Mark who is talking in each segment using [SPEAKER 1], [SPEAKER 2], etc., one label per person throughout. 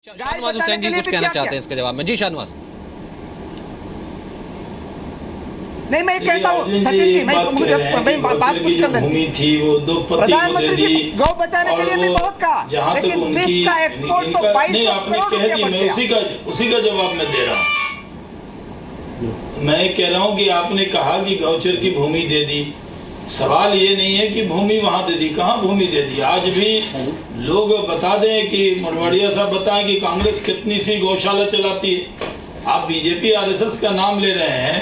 [SPEAKER 1] शाहनवाज हुसैन जी कुछ कहना चाहते हैं इसके जवाब में। जी शाहनवाज।
[SPEAKER 2] नहीं, मैं कहता हूँ सचिन जी, मैं बात पूरी कर लेती
[SPEAKER 3] थी वो उद्योगपति को दे दी,
[SPEAKER 2] गौ बचाने के लिए भी बहुत कहा, लेकिन बीफ का एक्सपोर्ट तो 2200 करोड़ रुपए बढ़ गया।
[SPEAKER 3] उसी का जवाब मैं दे रहा हूँ। मैं कह रहा हूँ कि आपने कहा कि गौचर की भूमि दे दी। सवाल ये नहीं है कि भूमि वहां दे दी, कहाँ भूमि दे दी। आज भी लोग बता दें कि मरवाड़िया साहब बताएं कि कांग्रेस कितनी सी गौशाला चलाती है। आप बीजेपी आरएसएस का नाम ले रहे हैं,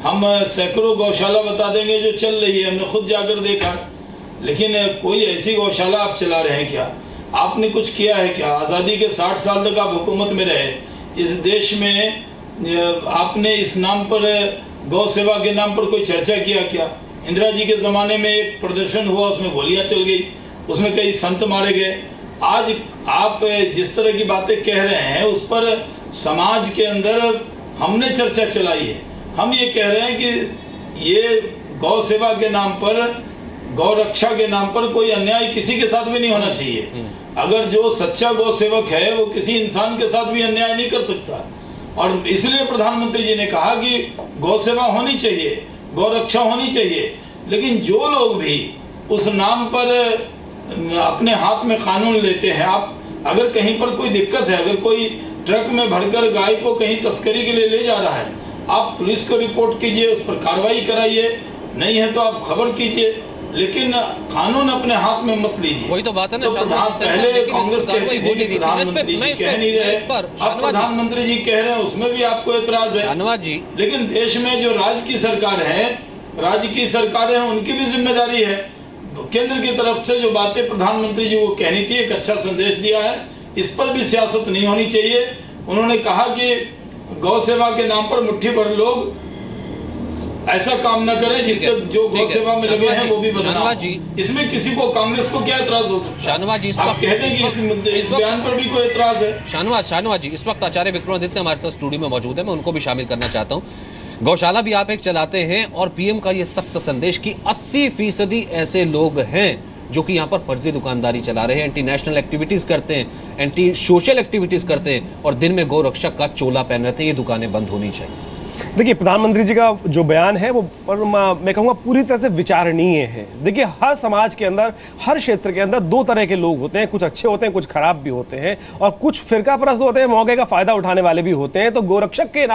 [SPEAKER 3] हम सैकड़ों गौशाला बता देंगे जो चल रही है, हमने खुद जाकर देखा। लेकिन कोई ऐसी गौशाला आप चला रहे हैं क्या? आपने कुछ किया है क्या? आज़ादी के 60 साल तक आप हुकूमत में रहे। इस देश में आपने इस नाम पर, गौ सेवा के नाम पर कोई चर्चा किया क्या? इंदिरा जी के ज़माने में एक प्रदर्शन हुआ, उसमें गोलियां चल गई, उसमें कई संत मारे गए। आज आप जिस तरह की बातें कह रहे हैं उस पर समाज के अंदर हमने चर्चा चलाई है। हम ये कह रहे हैं कि ये गौ सेवा के नाम पर, गौ रक्षा के नाम पर कोई अन्याय किसी के साथ भी नहीं होना चाहिए। अगर जो सच्चा गौ सेवक है वो किसी इंसान के साथ भी अन्याय नहीं कर सकता। और इसलिए प्रधानमंत्री जी ने कहा कि गौ सेवा होनी चाहिए, गौ रक्षा होनी चाहिए। लेकिन जो लोग भी उस नाम पर अपने हाथ में कानून लेते हैं, आप अगर कहीं पर कोई दिक्कत है, अगर कोई ट्रक में भरकर गाय को कहीं तस्करी के लिए ले जा रहा है, आप पुलिस को रिपोर्ट कीजिए, उस पर कार्रवाई कराइए, नहीं है तो आप खबर कीजिए, लेकिन कानून अपने हाथ में मत लीजिए।
[SPEAKER 1] वही तो बात है ना।
[SPEAKER 3] तो पहले कांग्रेस कहती थी कि प्रधानमंत्री जी कह नहीं रहे, अब प्रधानमंत्री जी कह रहे हैं, उसमें भी आपको एतराज है
[SPEAKER 1] शाहनवाज जी।
[SPEAKER 3] लेकिन देश में जो राज्य की सरकार है, राज्य की सरकारें हैं, उनकी भी जिम्मेदारी है। केंद्र की तरफ से जो बातें प्रधानमंत्री जी को कहनी थी, एक अच्छा संदेश दिया है, इस पर भी सियासत नहीं होनी चाहिए। उन्होंने कहा कि गौ सेवा के नाम पर मुट्ठी भर लोग ऐसा काम न करें जिससे जो गौ सेवा में लगे हैं वो भी बदनाम। इसमें किसी को, कांग्रेस को क्या एतराज हो सकता है?
[SPEAKER 1] शाहनवाज जी,
[SPEAKER 3] आप कहते हैं कि इस बयान पर भी कोई एतराज है?
[SPEAKER 1] शाहनवाज जी, इस वक्त आचार्य विक्रमादित्य हमारे साथ स्टूडियो में मौजूद है, मैं उनको भी शामिल करना चाहता हूँ। गौशाला भी आप एक चलाते हैं और पीएम का ये सख्त संदेश कि 80% ऐसे लोग हैं जो कि यहाँ पर फर्जी दुकानदारी चला रहे हैं, एंटी नेशनल एक्टिविटीज करते हैं, एंटी सोशल एक्टिविटीज करते हैं और दिन में गौ रक्षक का चोला पहन रहे थे। ये दुकानें बंद होनी चाहिए।
[SPEAKER 4] देखिए, प्रधानमंत्री जी का जो बयान है वो मैं कहूँगा पूरी तरह से विचारणीय है। देखिए, हर समाज के अंदर, हर क्षेत्र के अंदर दो तरह के लोग होते हैं, कुछ अच्छे होते हैं, कुछ खराब भी होते हैं, और कुछ फिरकापरस्त होते हैं, मौके का फायदा उठाने वाले भी होते हैं। तो गोरक्षा के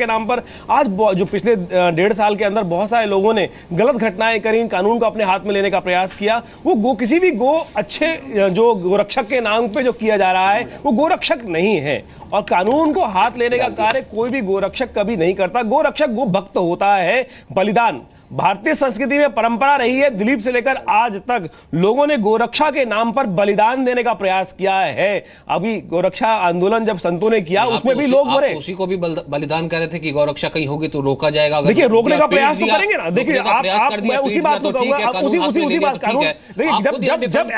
[SPEAKER 4] नाम पर आज जो पिछले 1.5 साल के अंदर बहुत सारे लोगों ने गलत घटनाएं करी, कानून को अपने हाथ में लेने का प्रयास किया, वो किसी भी अच्छे जो गोरक्षक के नाम पे जो किया जा रहा है वो गोरक्षक नहीं है। और कानून को हाथ लेने का कार्य कोई भी गोरक्षक कभी नहीं करता। गोरक्षक गो भक्त होता है। बलिदान भारतीय संस्कृति में परंपरा रही है, दिलीप से लेकर आज तक लोगों ने गोरक्षा के नाम पर बलिदान देने का प्रयास किया है। अभी गोरक्षा आंदोलन जब संतों ने किया उसमें भी लोग मरे,
[SPEAKER 1] उसी को भी बलिदान कर रहे थे कि गौरक्षा कहीं होगी तो रोका जाएगा।
[SPEAKER 4] देखिए, रोकने का प्रयास तो करेंगे ना। देखिए, मैं उसी बात को कहूंगा, उसी बात कानून, देखिए जब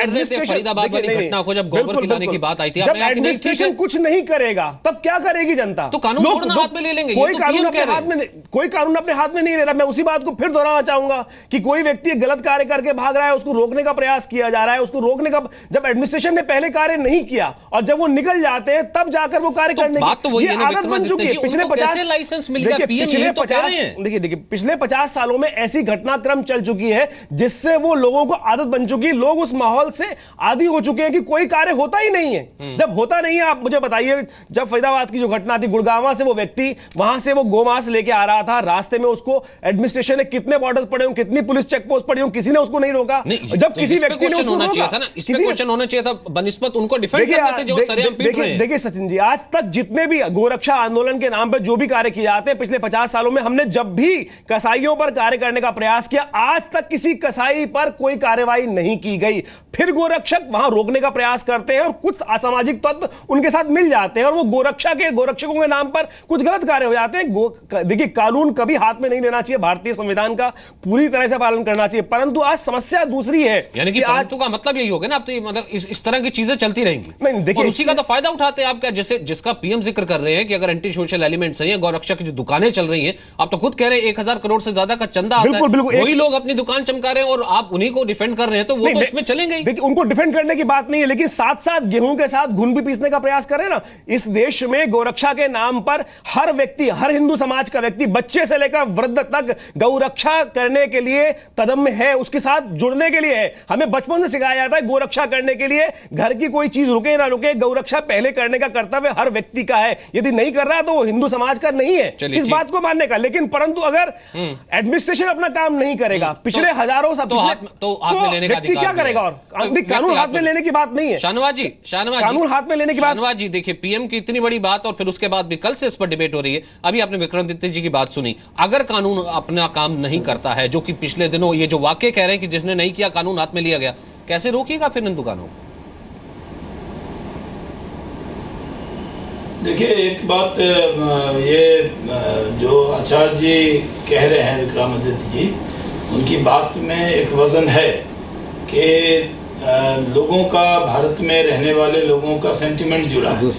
[SPEAKER 1] फरीदाबाद वाली घटना को, जब गोबर खिलाने की बात आई थी,
[SPEAKER 4] जब एडमिनिस्ट्रेशन कुछ नहीं करेगा तब क्या करेगी जनता?
[SPEAKER 1] तो कानून हाथ में ले लेंगे।
[SPEAKER 4] कोई कानून अपने हाथ में नहीं ले रहा। मैं उसी बात को फिर चाहूंगा कि कोई व्यक्ति गलत कार्य करके भाग रहा है, उसको रोकने का प्रयास किया जा रहा है। उसको रोकने का, जब एडमिनिस्ट्रेशन ने पहले कार्य नहीं किया और जब वो निकल जाते हैं तब जाकर वो कार्य करने की आदत बन चुकी है। पिछले 50
[SPEAKER 1] लाइसेंस मिल गया, पीएम यही तो कह रहे हैं।
[SPEAKER 4] देखिए, पिछले 50 सालों में ऐसी घटनाक्रम चल चुकी है जिससे वो लोगों को आदत बन चुकी है। लोग उस माहौल से आदी हो चुके हैं कि कोई कार्य होता ही नहीं है। जब होता नहीं है, आप मुझे बताइए, जब फरीदाबाद की जो घटना थी, गुड़गांव से वो व्यक्ति वहां से वो गोमांस लेके आ रहा था, रास्ते में उसको एडमिनिस्ट्रेशन ने कितने बॉर्डर्स पड़े हों, कितनी पुलिस चेक पोस्ट पड़ी हों, किसी ने उसको नहीं रोका। जब किसी व्यक्ति ने उसको रोका था ना, इस पे क्वेश्चन होना चाहिए था, बनिस्बत उनको डिफेंड करते थे जो सरेआम पीट रहे हैं। देखिए सचिन जी, आज तक जितने भी गोरक्षा आंदोलन के नाम पर जो भी कार्य किए जाते हैं, पिछले 50 सालों में हमने जब भी कसाईयों पर कार्य करने का प्रयास किया, आज तक किसी कसाई पर कोई कार्रवाई नहीं की गई। फिर गोरक्षक वहां रोकने का प्रयास करते हैं और कुछ असामाजिक तत्व उनके साथ मिल जाते हैं और वो गोरक्षकों के नाम पर कुछ गलत कार्य हो जाते हैं। देखिए, कानून कभी हाथ में नहीं लेना चाहिए भारतीय संविधान का। का पूरी तरह से पालन करना चाहिए। परंतु आज समस्या दूसरी है,
[SPEAKER 1] यानी कि परंतु का मतलब यही होगा ना, अब तो मतलब इस तरह की चीजें चलती रहेंगी।
[SPEAKER 4] नहीं, देखिए,
[SPEAKER 1] और उसी का तो फायदा उठाते हैं आप, क्या जैसे जिसका पीएम जिक्र कर रहे हैं कि अगर एंटी सोशल एलिमेंट्स हैं या गौरक्षा की जो दुकानें चल रही हैं, आप तो खुद कह रहे हैं 1000 करोड़ से ज्यादा का चंदा आता है, वही लोग अपनी दुकान चमका रहे हैं और आप उन्हीं को डिफेंड कर रहे हैं, तो वो तो इसमें चलेंगे।
[SPEAKER 4] देखिए, उनको डिफेंड करने की बात नहीं है, लेकिन साथ साथ गेहूं के साथ घुन भी पीसने का प्रयास करें ना। इस देश में गौरक्षा के नाम पर हर व्यक्ति, हर हिंदू समाज का व्यक्ति, बच्चे से लेकर वृद्ध तक गौरक्षा करने के लिए कदम में है, उसके साथ जुड़ने के लिए है। हमें बचपन से सिखाया जाता है गौरक्षा करने के लिए घर की कोई चीज रुके ना रुके, गौरक्षा पहले करने का कर्तव्य हर व्यक्ति का है। यदि नहीं कर रहा तो वो हिंदू समाज का नहीं है, इस बात को मानने का। लेकिन परंतु अगर एडमिनिस्ट्रेशन अपना काम नहीं करेगा, पिछले हजारों साल
[SPEAKER 1] तो हाथ में लेने का अधिकार
[SPEAKER 4] क्या करेगा? और कानून हाथ में लेने की बात नहीं है
[SPEAKER 1] शाहनवाज जी,
[SPEAKER 4] कानून हाथ में लेने की बात।
[SPEAKER 1] शाहनवाज जी, देखिए पीएम की इतनी बड़ी बात और फिर उसके बाद भी कल से इस पर डिबेट हो रही है। अभी आपने विक्रमादित्य जी की बात सुनी, अगर कानून अपना काम नहीं करता है, जो कि पिछले दिनों ये जो वाक्य कह रहे हैं कि जिसने नहीं किया कानून हाथ में लिया गया, कैसे रोकिएगा फिर इन दुकानों को?
[SPEAKER 3] देखिए, एक बात ये जो आचार्य जी कह रहे हैं, विक्रमादित्य जी, उनकी बात में एक वजन है कि लोगों का, भारत में रहने वाले लोगों का सेंटिमेंट जुड़ा है,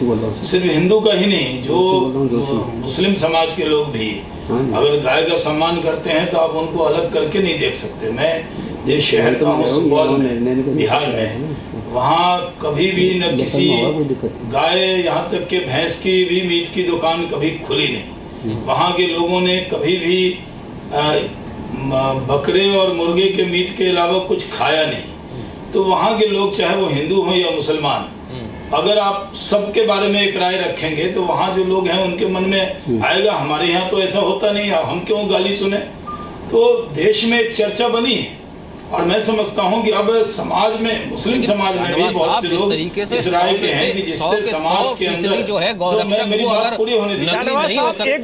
[SPEAKER 3] सिर्फ हिंदू का ही नहीं, जो मुस्लिम समाज के लोग भी अगर गाय का सम्मान करते हैं तो आप उनको अलग करके नहीं देख सकते। मैं जिस शहर का हूँ, सुपौल में, बिहार में, वहाँ कभी भी न किसी गाय, यहाँ तक के भैंस की भी मीट की दुकान कभी खुली नहीं। वहाँ के लोगों ने कभी भी बकरे और मुर्गे के मीट के अलावा कुछ खाया नहीं। तो वहाँ के लोग, चाहे वो हिंदू हो या मुसलमान, अगर आप सबके बारे में एक राय रखेंगे तो वहाँ जो लोग हैं उनके मन में आएगा, हमारे यहाँ तो ऐसा होता नहीं है, हम क्यों गाली सुने। तो देश में एक चर्चा बनी है और मैं समझता हूँ कि अब समाज में, मुस्लिम समाज में भी बहुत से लोग इस राय के हैं कि जिससे समाज के अंदर
[SPEAKER 1] जो है गौरक्षा
[SPEAKER 3] मेरी बात पूरी होने दीजिए।
[SPEAKER 4] एक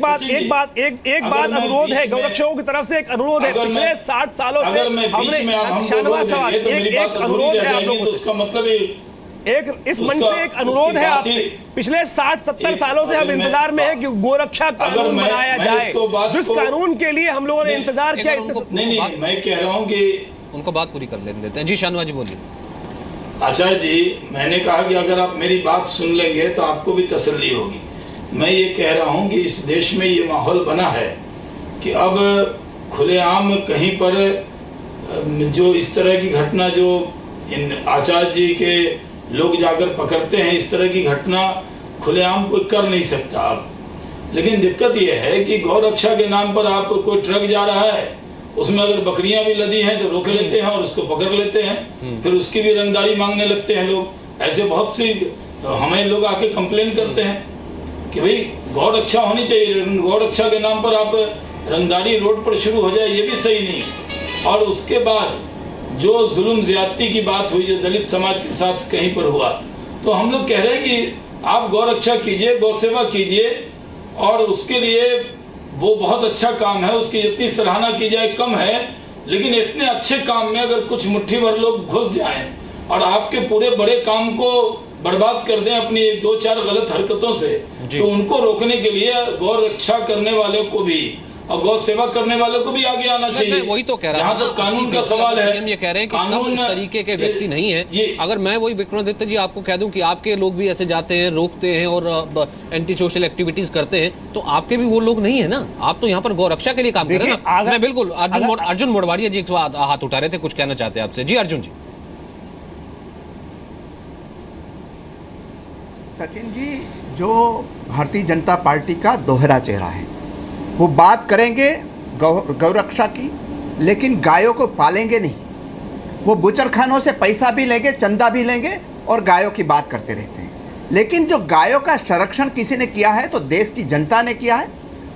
[SPEAKER 4] बात अनुरोध है, गौरक्षकों की तरफ से एक अनुरोध है। पिछले 60 सालों से
[SPEAKER 3] अगर मैं बीच में आप हमको बोलेंगे तो मेरी बात अधूरी रह जाएगी, तो उसका मतलब
[SPEAKER 4] एक इस मंच से एक अनुरोध है आपसे। पिछले 60-70 सालों से हम इंतजार में है कि गोरक्षा कानून बनाया जाए, जिस कानून के लिए हम लोगों ने इंतजार किया।
[SPEAKER 3] नहीं, मैं कह रहा हूँ कि
[SPEAKER 1] उनको बात पूरी कर लेने देते हैं। जी शाहनवाज जी बोलिए।
[SPEAKER 3] आचार्य जी, मैंने कहा कि अगर आप मेरी बात सुन लेंगे तो आपको भी तसल्ली होगी। मैं ये कह रहा हूँ कि इस देश में ये माहौल बना है कि अब खुलेआम कहीं पर जो इस तरह की घटना, जो इन आचार्य जी के लोग जाकर पकड़ते हैं, इस तरह की घटना खुलेआम कोई कर नहीं सकता अब। लेकिन दिक्कत यह है कि गौरक्षा के नाम पर आप कोई ट्रक जा रहा है, उसमें अगर बकरियां भी लदी हैं तो रोक लेते हैं और उसको पकड़ लेते हैं, फिर उसकी भी रंगदारी मांगने लगते हैं लोग। ऐसे बहुत सी हमें लोग आके कंप्लेन करते हैं कि भाई गौरक्षा होनी चाहिए, गौरक्षा के नाम पर आप रंगदारी रोड पर शुरू हो जाए, ये भी सही नहीं। और उसके बाद जो जुल्म ज्यादती की बात हुई, जो दलित समाज के साथ कहीं पर हुआ, तो हम लोग कह रहे हैं कि आप गौरक्षा कीजिए, गौ सेवा कीजिए, और उसके लिए वो बहुत अच्छा काम है, उसकी जितनी सराहना की जाए कम है। लेकिन इतने अच्छे काम में अगर कुछ मुट्ठी भर लोग घुस जाएं और आपके पूरे बड़े काम को बर्बाद कर दें अपनी 2-4 गलत हरकतों से, तो उनको रोकने के लिए गौ रक्षा करने वालों को भी और गौ सेवा करने वालों को भी आगे आना चाहिए।
[SPEAKER 1] वही तो कह रहा हूं,
[SPEAKER 3] तो कानून का सवाल है।
[SPEAKER 1] हम ये कह रहे हैं कि सब उस तरीके के व्यक्ति नहीं है। अगर मैं वही विक्रमादित्य जी आपको कह दूं कि आपके लोग भी ऐसे जाते हैं, रोकते हैं और एंटी सोशल एक्टिविटीज करते हैं, तो आपके भी वो लोग नहीं है ना। आप तो यहाँ पर गौरक्षा के लिए काम कर रहे हैं ना। मैं बिल्कुल अर्जुन मोड़वाड़िया जी हाथ उठा रहे थे, कुछ कहना चाहते हैं आपसे। जी अर्जुन जी।
[SPEAKER 2] सचिन जी, जो भारतीय जनता पार्टी का दोहरा चेहरा है, वो बात करेंगे गौरक्षा की, लेकिन गायों को पालेंगे नहीं। वो बुचरखानों से पैसा भी लेंगे, चंदा भी लेंगे और गायों की बात करते रहते हैं। लेकिन जो गायों का संरक्षण किसी ने किया है तो देश की जनता ने किया है।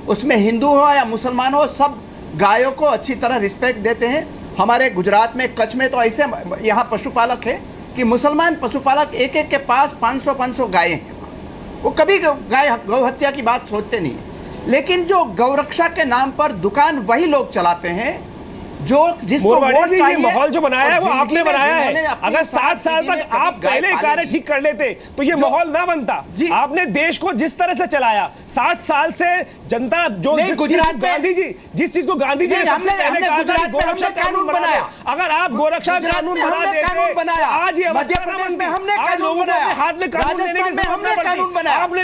[SPEAKER 2] उसमें हिंदू हो या मुसलमान हो, सब गायों को अच्छी तरह रिस्पेक्ट देते हैं। हमारे गुजरात में, कच्छ में तो ऐसे यहाँ पशुपालक है कि मुसलमान पशुपालक एक एक के पास 500-500 गायें हैं। वो कभी गौ हत्या की बात सोचते नहीं है। लेकिन जो गौरक्षा के नाम पर दुकान वही लोग चलाते हैं जो जिसको वोट चाहिए।
[SPEAKER 4] माहौल जो बनाया है वो आपने बनाया है। अगर 60 साल तक आप पहले कार्य ठीक कर लेते तो ये माहौल ना बनता। आपने देश को जिस तरह से चलाया, 60 साल से जनता जो
[SPEAKER 2] नहीं, गुजरात में
[SPEAKER 4] गांधी जी जिस चीज को गांधी जी ने
[SPEAKER 2] हमने गुजरात में हमने कानून बनाया।
[SPEAKER 4] अगर आप गोरक्षा कानून
[SPEAKER 2] बनाया,
[SPEAKER 4] आज ये
[SPEAKER 2] मध्य प्रदेश में हमने कानून बनाया,
[SPEAKER 4] हाथ में कानून लेने की
[SPEAKER 2] राजस्थान में हमने कानून बनाया,
[SPEAKER 4] आपने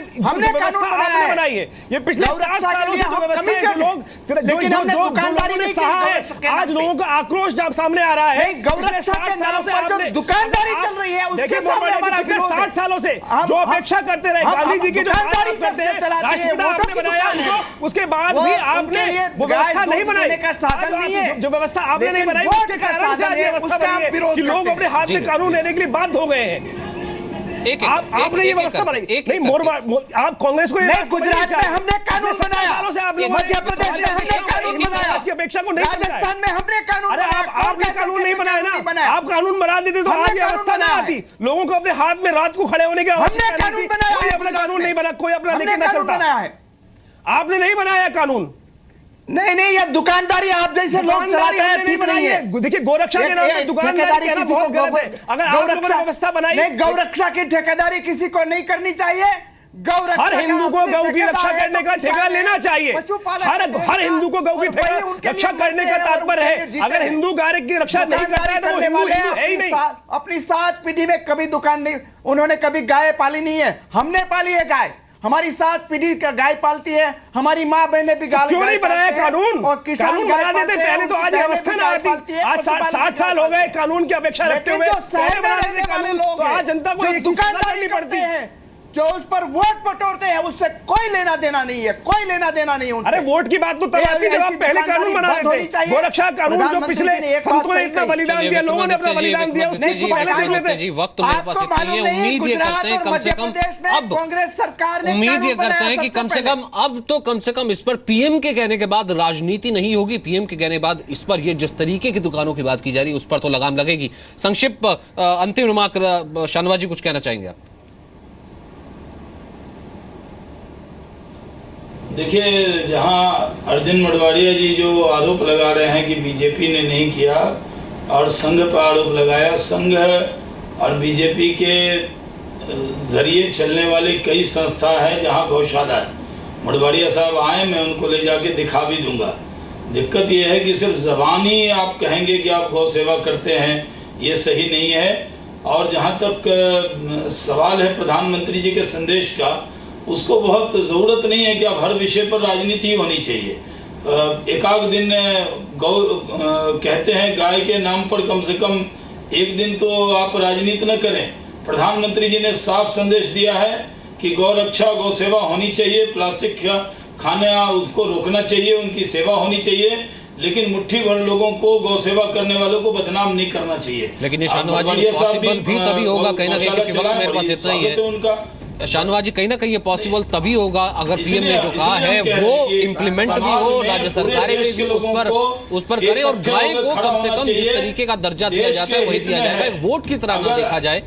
[SPEAKER 2] कानून
[SPEAKER 4] बनाई है। ये पिछले 7 सालों से जो व्यवस्था है, लोग
[SPEAKER 2] लेकिन हमने दुकानदारी नहीं
[SPEAKER 4] की। आज लोगों का आक्रोश जब सामने आ रहा है,
[SPEAKER 2] गौरक्षा के नाम पर जो दुकानदारी चल रही है उसके सामने हमारा विरोध है।
[SPEAKER 4] 60 सालों से जो अपेक्षा करते रहे गांधी जी की, जो राष्ट्रपिता आपने बनाया, उसके बाद भी आपने वो व्यवस्था नहीं बनाई। जो व्यवस्था आपने नहीं बनाई उसके कारण से आज व्यवस्था बनी है कि लोग अपने हाथ में कानून लेने के लिए बाध्य हो गए हैं। आपने ये व्यवस्था बनाई नहीं, आप कांग्रेस को
[SPEAKER 2] गुजरात में हमने कानून बनाया, मध्य प्रदेश में हमने कानून बनाया,
[SPEAKER 4] की अपेक्षा को नहीं,
[SPEAKER 2] राजस्थान में हमने कानून बनाया।
[SPEAKER 4] आपने कानून नहीं बनाया ना, आप कानून बना देते तो आज व्यवस्था नहीं आती। लोगों को अपने हाथ में रात को खड़े होने के,
[SPEAKER 2] हमने कानून बनाया,
[SPEAKER 4] कोई अपना कानून नहीं बना, कोई अपना लेके ना चलता। आपने नहीं बनाया कानून।
[SPEAKER 2] नहीं, ये दुकानदारी आप जैसे लोग चलाते हैं, ठीक नहीं है।
[SPEAKER 4] देखिए गोरक्षा के नाम पे दुकानदारी किसी को अगर आप व्यवस्था बनाई,
[SPEAKER 2] नहीं, गौरक्षा की ठेकेदारी किसी को नहीं करनी चाहिए।
[SPEAKER 4] हर हिंदू को गौ की रक्षा करने का ठेका लेना चाहिए। हर हिंदू को गौ की रक्षा करने का तात्पर्य है। अगर हिंदू गाय की रक्षा नहीं करता है तो वो हिंदू है ही नहीं।
[SPEAKER 2] अपनी 7 पीढ़ी में कभी दुकान नहीं, उन्होंने कभी गाय पाली नहीं है, हमने पाली है गाय। हमारी 7 पीढ़ी का गाय पालती है, हमारी माँ बहनें भी गाय
[SPEAKER 4] क्यों नहीं बनाया कानून?
[SPEAKER 2] और किसान
[SPEAKER 4] बना देते पहले तो आज व्यवस्था ना आती। आज 60 साल हो गए कानून की अपेक्षा रखते हुए, तो आज जनता को
[SPEAKER 2] दुकानदारी पड़ती है, जो उस पर वोट बटोरते हैं, उससे कोई लेना देना नहीं है, कोई लेना देना नहीं है।
[SPEAKER 4] अरे वोट की बात तो तब आती जब आप पहले कानून बना रहे थे। गोरक्षा कानून जो पिछले संतों ने इतना बलिदान दिया, लोगों ने अपना बलिदान दिया, उसको पहले देख लेते
[SPEAKER 1] जी। वक्त मेरे पास इतना ही है, उम्मीद ये करते हैं कम से कम अब
[SPEAKER 2] कांग्रेस सरकार ने
[SPEAKER 1] उम्मीद ये करते हैं कि कम से कम इस पर पीएम के कहने के बाद राजनीति नहीं होगी। पीएम के कहने के बाद इस पर ये जिस तरीके की दुकानों की बात की जा रही है उस पर तो लगाम लगेगी। संक्षिप्त अंतिम रिमार्क शाहनवाज जी, कुछ कहना चाहेंगे आप?
[SPEAKER 3] देखिए, जहां अर्जुन मोढवाडिया जी जो आरोप लगा रहे हैं कि बीजेपी ने नहीं किया और संघ पर आरोप लगाया, संघ और बीजेपी के जरिए चलने वाली कई संस्था है जहां गौशाला है। मोढवाडिया साहब आए, मैं उनको ले जाके दिखा भी दूंगा। दिक्कत ये है कि सिर्फ ज़बान ही आप कहेंगे कि आप गौ सेवा करते हैं, ये सही नहीं है। और जहाँ तक सवाल है प्रधानमंत्री जी के संदेश का, उसको बहुत ज़रूरत नहीं है कि अब हर विषय पर राजनीति होनी चाहिए। एकाध दिन गौ कहते हैं गाय के नाम पर कम से कम एक दिन तो आप राजनीति न करें। प्रधानमंत्री जी ने साफ संदेश दिया है कि गौ रक्षा, गौ सेवा होनी चाहिए, प्लास्टिक खाना उसको रोकना चाहिए, उनकी सेवा होनी चाहिए, लेकिन मुट्ठी भर लोगों को गौ सेवा करने वालों को बदनाम नहीं करना चाहिए।
[SPEAKER 1] लेकिन ये शाहनवाज जी पॉसिबल भी तभी होगा कहीं ना कहीं, क्योंकि वक्त मेरे पास इतना ही है उनका। शाहनवाज जी, कहीं ना कहीं ये पॉसिबल तभी होगा अगर पीएम ने जो कहा है वो इम्प्लीमेंट भी हो, राज्य सरकारें भी उस पर करें और गाय को कम से कम जिस तरीके का दर्जा दिया जाता है वही दिया जाएगा, एक वोट की तरह ना देखा जाए।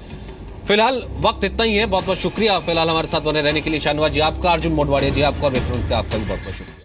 [SPEAKER 1] फिलहाल वक्त इतना ही है। बहुत बहुत शुक्रिया फिलहाल हमारे साथ बने रहने के लिए। शाहनवाज जी आपका, अर्जुन मोढवाडिया जी आपका और विक्रम आपका भी बहुत बहुत शुक्रिया।